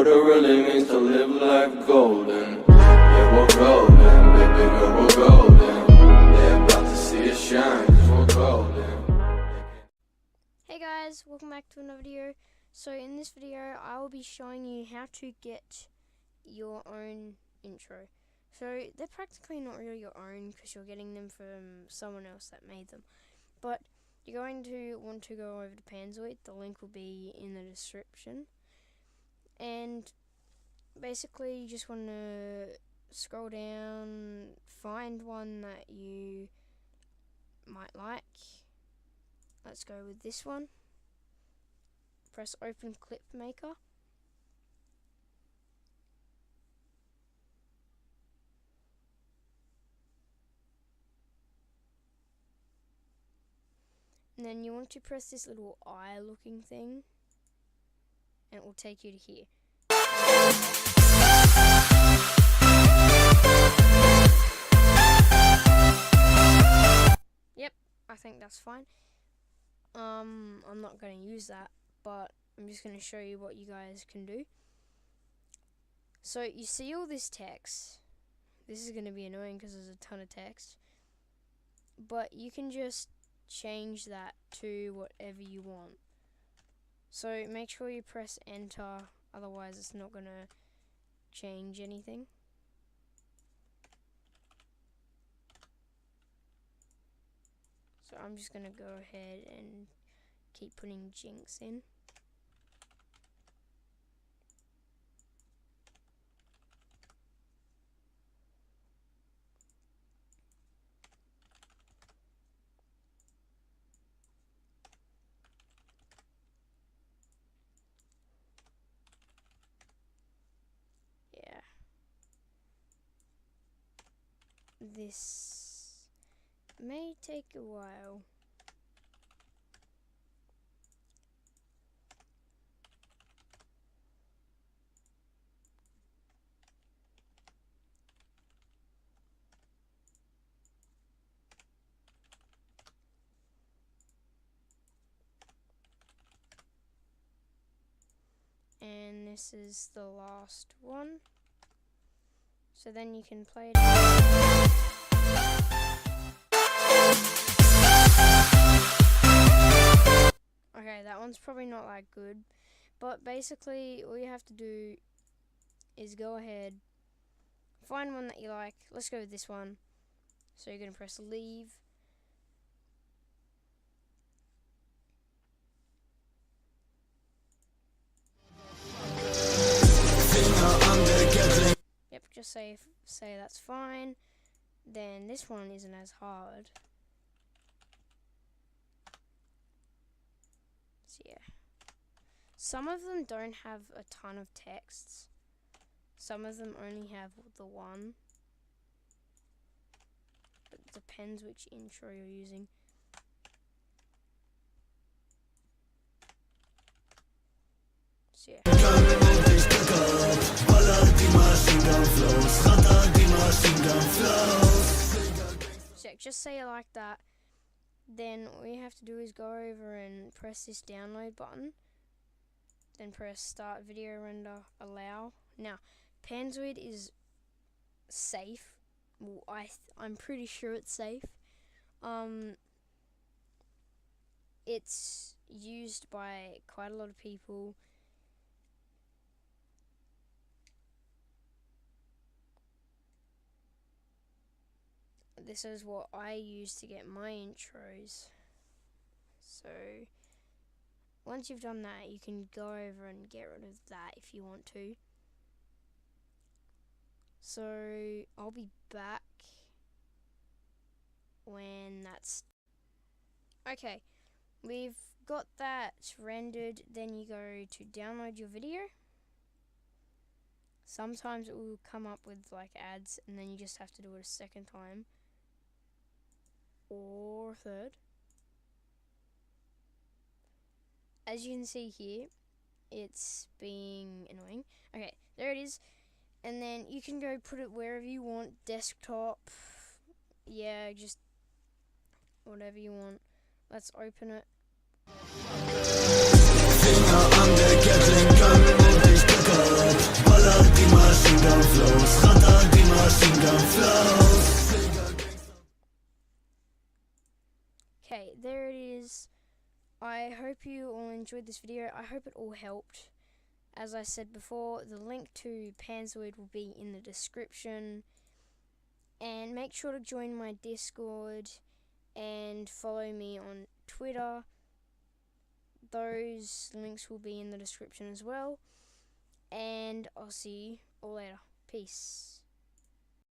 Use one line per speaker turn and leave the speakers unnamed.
what it really means to live life golden. Yeah, we're golden, baby girl, we're golden. They're about to see us shine, 'cause we're golden.
Hey guys, welcome back to another video. So in this video I will be showing you how to get your own intro. So they're practically not really your own because you're getting them from someone else that made them. But you're going to want to go over to Panzoid. The link will be in the description. And basically you just want to scroll down, find one that you might like. Let's go with this one. Press open clip maker. And then you want to press this little eye looking thing and it will take you to here. Yep, I think that's fine. I'm not going to use that, but I'm just going to show you what you guys can do. So you see all this text. This is going to be annoying because there's a ton of text, but you can just change that to whatever you want. So make sure you press enter, otherwise it's not going to change anything. So I'm just going to go ahead and keep putting JINX in. Yeah. This may take a while. And this is the last one. So then you can play it. Okay, that one's probably not that good, but basically all you have to do is go ahead, find one that you like. Let's go with this one. So you're going to press leave. Yep, just say that's fine. Then this one isn't as hard. So yeah. Some of them don't have a ton of texts. Some of them only have the one. It depends which intro you're using. So yeah. So just say you like that. Then all you have to do is go over and press this download button. Then press start video render, allow. Now, Panzoid is safe. Well, I'm pretty sure it's safe. It's used by quite a lot of people. This is what I use to get my intros. So once you've done that, you can go over and get rid of that if you want to. So I'll be back when that's okay. We've got that rendered. Then you go to download your video. Sometimes it will come up with like ads, and then you just have to do it a second time or third. As you can see here, it's being annoying. Okay, there it is. And then you can go put it wherever you want, desktop, yeah, just whatever you want. Let's open it. Finger an der Kette, kann nicht Okay, there it is. I hope you all enjoyed this video. I hope it all helped. As I said before, the link to Panzoid will be in the description. And make sure to join my Discord and follow me on Twitter. Those links will be in the description as well. And I'll see you all later. Peace.